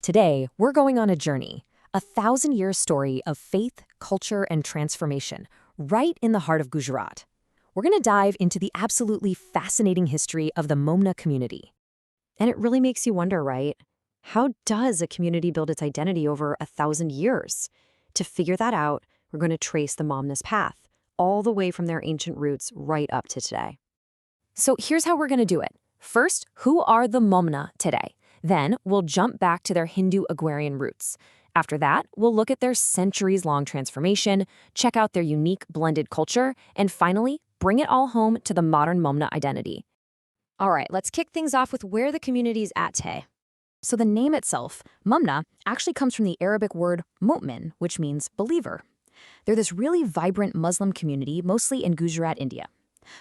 Today, we're going on a journey, a 1,000-year story of faith, culture, and transformation, right in the heart of Gujarat. We're going to dive into the absolutely fascinating history of the Momna community. And it really makes you wonder, right? How does a community build its identity over 1,000 years? To figure that out, we're going to trace the Momna's path, all the way from their ancient roots right up to today. So here's how we're going to do it. First, who are the Momna today? Then we'll jump back to their Hindu agrarian roots. After that, we'll look at their centuries-long transformation, check out their unique blended culture, and finally, bring it all home to the modern Momna identity. All right, let's kick things off with where the community is at today. So the name itself, Momna, actually comes from the Arabic word Momin, which means believer. They're this really vibrant Muslim community, mostly in Gujarat, India.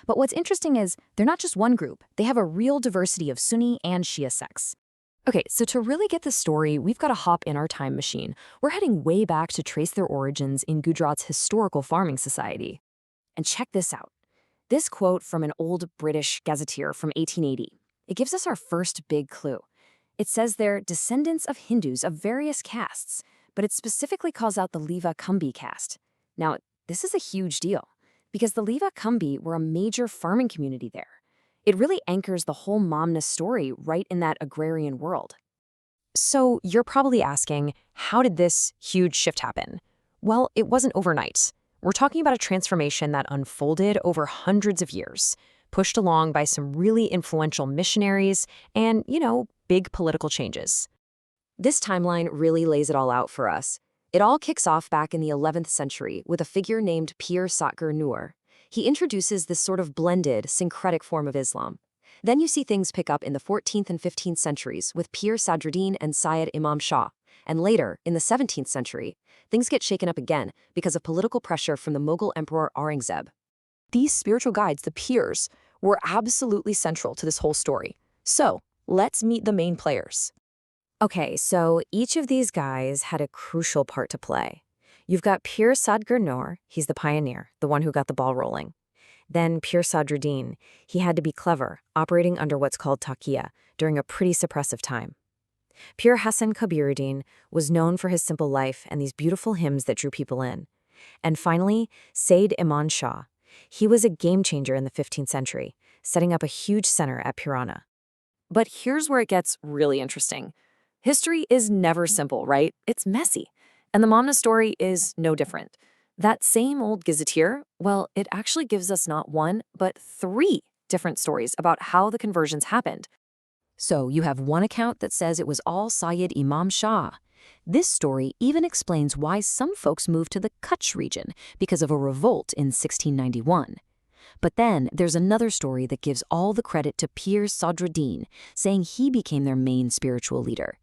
But what's interesting is they're not just one group. They have a real diversity of Sunni and Shia sects. Okay, so to really get the story, we've got to hop in our time machine. We're heading way back to trace their origins in Gujarat's historical farming society. And check this out. This quote from an old British gazetteer from 1880. It gives us our first big clue. It says they're descendants of Hindus of various castes, but it specifically calls out the Leva Kambi caste. Now, this is a huge deal, because the Leva Kambi were a major farming community there. It really anchors the whole Momna story right in that agrarian world. So you're probably asking, how did this huge shift happen? Well, it wasn't overnight. We're talking about a transformation that unfolded over hundreds of years, pushed along by some really influential missionaries and, big political changes. This timeline really lays it all out for us. It all kicks off back in the 11th century with a figure named Pir Satgar Nur. He introduces this sort of blended, syncretic form of Islam. Then you see things pick up in the 14th and 15th centuries with Pir Sadruddin and Syed Imam Shah. And later, in the 17th century, things get shaken up again because of political pressure from the Mughal Emperor Aurangzeb. These spiritual guides, the Pirs, were absolutely central to this whole story. So, let's meet the main players. Okay, so each of these guys had a crucial part to play. You've got Pir Sadgar Nur, he's the pioneer, the one who got the ball rolling. Then Pir Sadruddin, he had to be clever, operating under what's called taqiyya during a pretty suppressive time. Pir Hassan Kabiruddin was known for his simple life and these beautiful hymns that drew people in. And finally, Sayyid Imam Shah. He was a game changer in the 15th century, setting up a huge center at Purana. But here's where it gets really interesting. History is never simple, right? It's messy. And the Momna story is no different. That same old gazetteer, well, it actually gives us not one, but 3 different stories about how the conversions happened. So you have one account that says it was all Sayyid Imam Shah. This story even explains why some folks moved to the Kutch region because of a revolt in 1691. But then there's another story that gives all the credit to Pir Sadruddin, saying he became their main spiritual leader.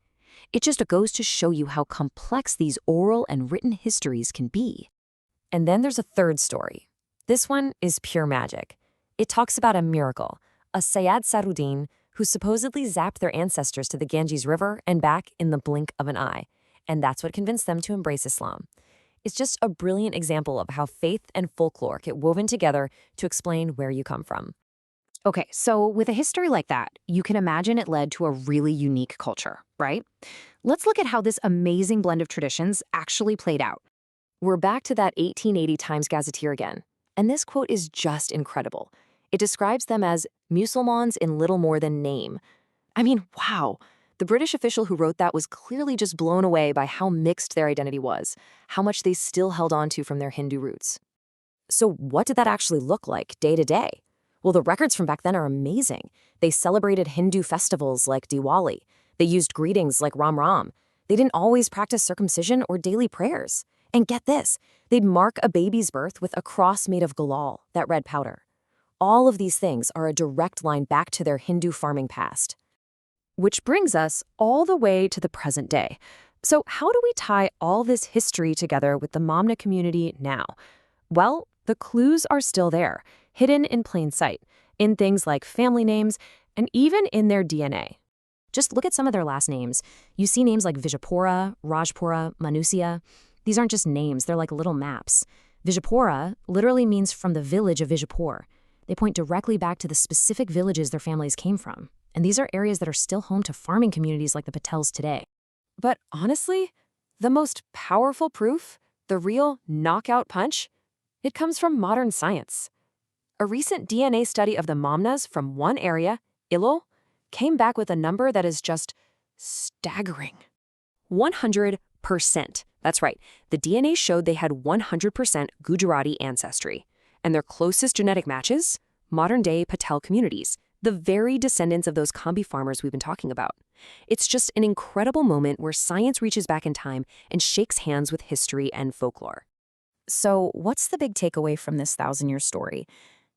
It just goes to show you how complex these oral and written histories can be. And then there's a third story. This one is pure magic. It talks about a miracle, a Sayyid Sadruddin who supposedly zapped their ancestors to the Ganges River and back in the blink of an eye. And that's what convinced them to embrace Islam. It's just a brilliant example of how faith and folklore get woven together to explain where you come from. Okay, so with a history like that, you can imagine it led to a really unique culture, right? Let's look at how this amazing blend of traditions actually played out. We're back to that 1880 Times Gazetteer again, and this quote is just incredible. It describes them as Musulmans in little more than name. I mean, wow. The British official who wrote that was clearly just blown away by how mixed their identity was, how much they still held on to from their Hindu roots. So what did that actually look like day to day? Well, the records from back then are amazing. They celebrated Hindu festivals like Diwali. They used greetings like Ram Ram. They didn't always practice circumcision or daily prayers. And get this, they'd mark a baby's birth with a cross made of gulal, that red powder. All of these things are a direct line back to their Hindu farming past. Which brings us all the way to the present day. So how do we tie all this history together with the Momna community now? Well, the clues are still there, hidden in plain sight, in things like family names and even in their DNA. Just look at some of their last names. You see names like Vijapura, Rajpura, Manusia. These aren't just names, they're like little maps. Vijapura literally means from the village of Vijapur. They point directly back to the specific villages their families came from. And these are areas that are still home to farming communities like the Patels today. But honestly, the most powerful proof, the real knockout punch, it comes from modern science. A recent DNA study of the Momnas from one area, Illol, came back with a number that is just staggering. 100%. That's right. The DNA showed they had 100% Gujarati ancestry. And their closest genetic matches? Modern-day Patel communities, the very descendants of those Kanbis farmers we've been talking about. It's just an incredible moment where science reaches back in time and shakes hands with history and folklore. So, what's the big takeaway from this thousand-year story?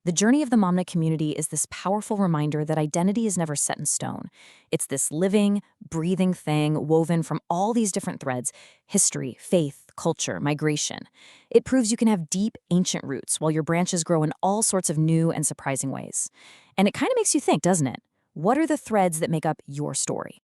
The journey of the Momna community is this powerful reminder that identity is never set in stone. It's this living, breathing thing woven from all these different threads: history, faith, culture, migration. It proves you can have deep, ancient roots while your branches grow in all sorts of new and surprising ways. And it kind of makes you think, doesn't it? What are the threads that make up your story?